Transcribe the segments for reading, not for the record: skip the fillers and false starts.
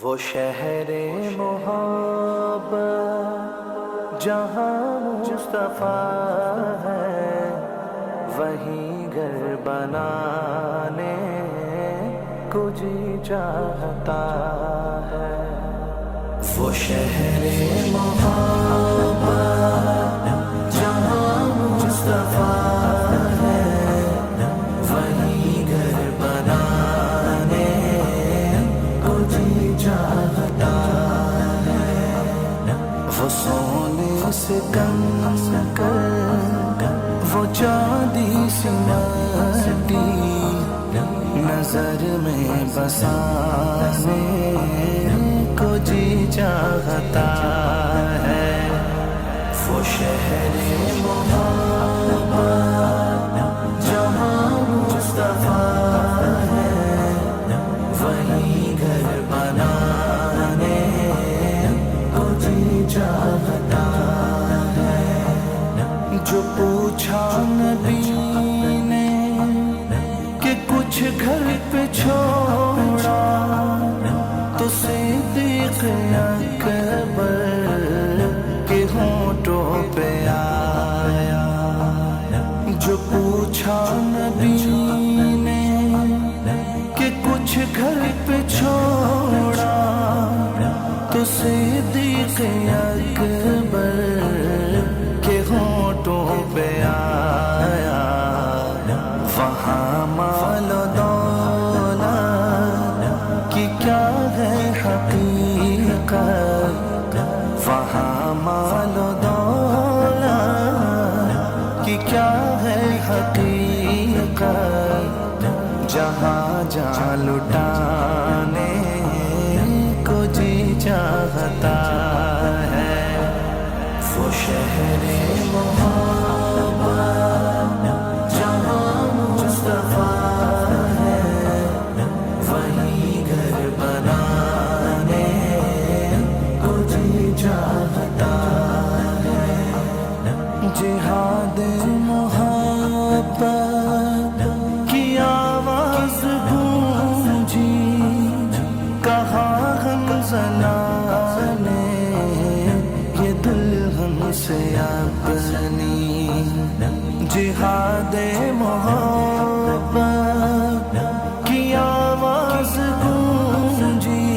وہ شہر محبت جہاں مصطفیٰ ہے، وہیں گھر بنانے کو جی چاہتا ہے۔ وہ شہر محبت جہاں مصطفیٰ ہے، وہیں گھر بنانے کو جی چاہتا ہے۔ وہ سونے سے کم کر وہ چاندی سی مٹی نظر میں بسانے کو جی چاہتا ہے۔ وہ شہر محبت جہاں مصطفیٰ ہے، وہیں گھر بنانے کو جی چاہتا ہے۔ جو پوچھا نبی نے کہ کچھ گھر پہ چھوڑا، تو صدیق اکبر کے ہونٹوں پہ آیا۔ جو پوچھا نبی نے کہ کچھ گھر پہ چھوڑا، تو صدیق اکبر کے ہونٹوں پہ آیا۔ وہاں مال و دولت کی کیا ہے حقیقت، وہاں مال و دولت کی کیا ہے حقیقت، جہاں جہاں لٹانے کو جی چاہتا ہے۔ وہ شہر محبت جہاں مصطفیٰ ہے، وہیں گھر بنانے کو جی چاہتا ہے۔ جہاد محبت کی آواز گونجی، کہا حنظلہ نے یہ دلہن سے اپنی۔ جہاد محبت کی آواز گونجی،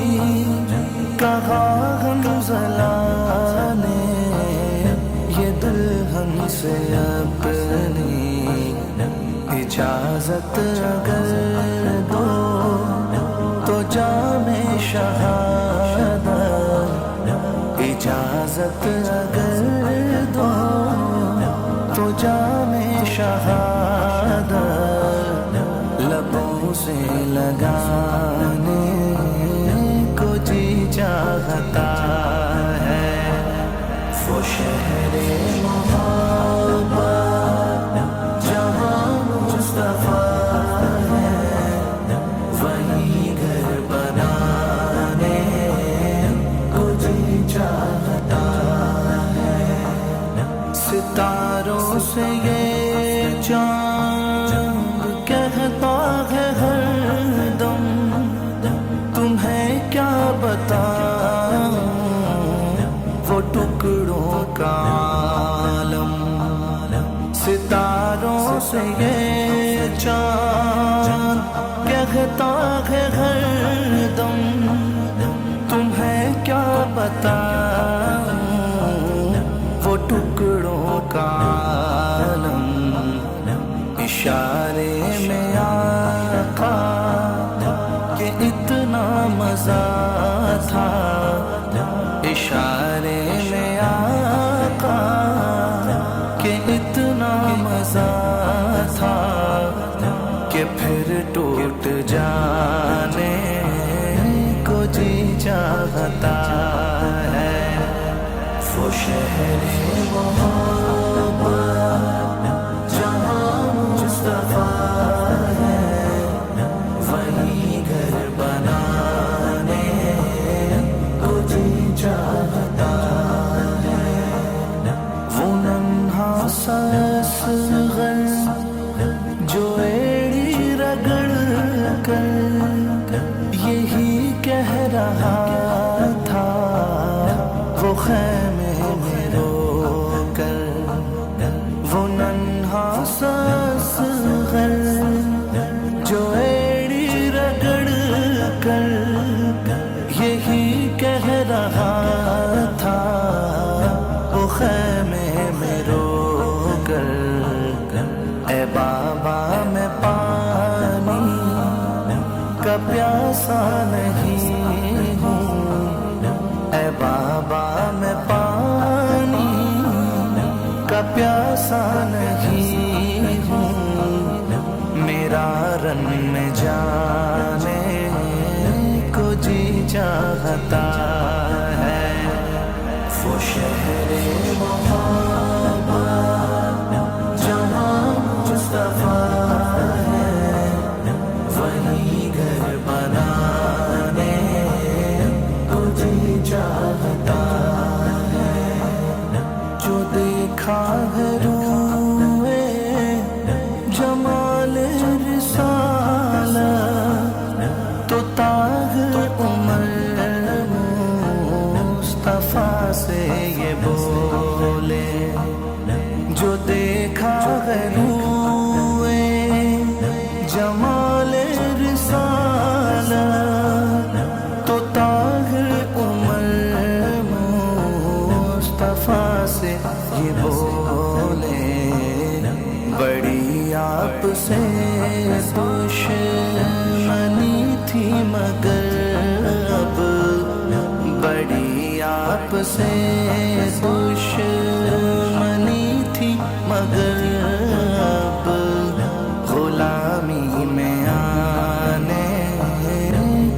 کہا حنظلہ نے یہ دلہن سے اپنی۔ اجازت اگر دو تو جام شہادت، اجازت اگر دو تو جام شہادت لبوں سے لگانے کو جی چاہتا ہے۔ وہ شہر محبت جہاں مصطفیٰ ہے، وہیں گھر بنانے کو جی چاہتا ہے۔ ستاروں سے یہ چاند کہتا ہے ہر دم، تمہیں کیا بتاؤں وہ ٹکڑوں کا عالم۔ ستاروں سے یہ چاند کہتا ہے ہر دم، تمہیں کیا بتاؤں وہ ٹکڑوں کا عالم۔ اشارے میں آقا کہ اتنا مزہ تھا، اشارے میں آقا کہ اتنا مزہ تھا، کہ پھر ٹوٹ جانے کو جی چاہتا ہے۔ وہ شہر محبت جہاں مصطفیٰ ہے، وہیں گھر بنانے کو جی چاہتا ہے۔ وہ ننھا سا اصغر جو ایڑی رگڑ کر یہی کہہ رہا کا پیاسا نہیں ہوں، اے بابا میں پانی کا پیاسا نہیں ہوں، میرا رن میں جانے کو جی چاہتا ہے، وہ شہر محبت جہاں مصطفیٰ ہے، وہی گھر بنانے کو جی چاہتا ہے، جو دیکھا ہے روئے جمال رسالہ تو تاج عمر مصطفیٰ سے یہ بولے، جو دیکھا ہے روئے جمال رسالہ تو تاج عمر مصطفیٰ سے یہ بولے، بڑی آپ سے دشمنی تھی مگر اب، بڑی آپ سے دشمنی تھی مگر اب، غلامی میں آنے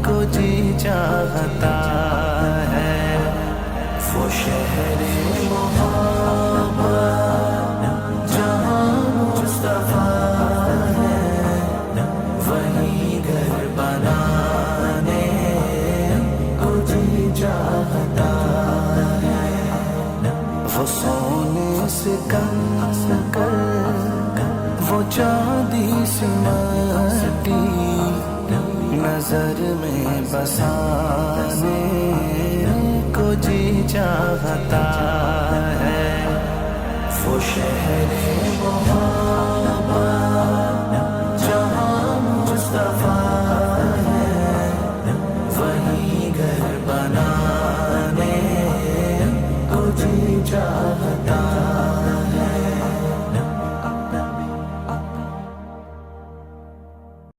کو جی چاہتا ہے، وہ شہر محبت جہاں مصطفیٰ ہے، وہی گھر بنانے کو جی چاہتا ہے، وہ سونے سے کم کر وہ چاندی سے مٹی نظر میں بسانے کو جی چاہتا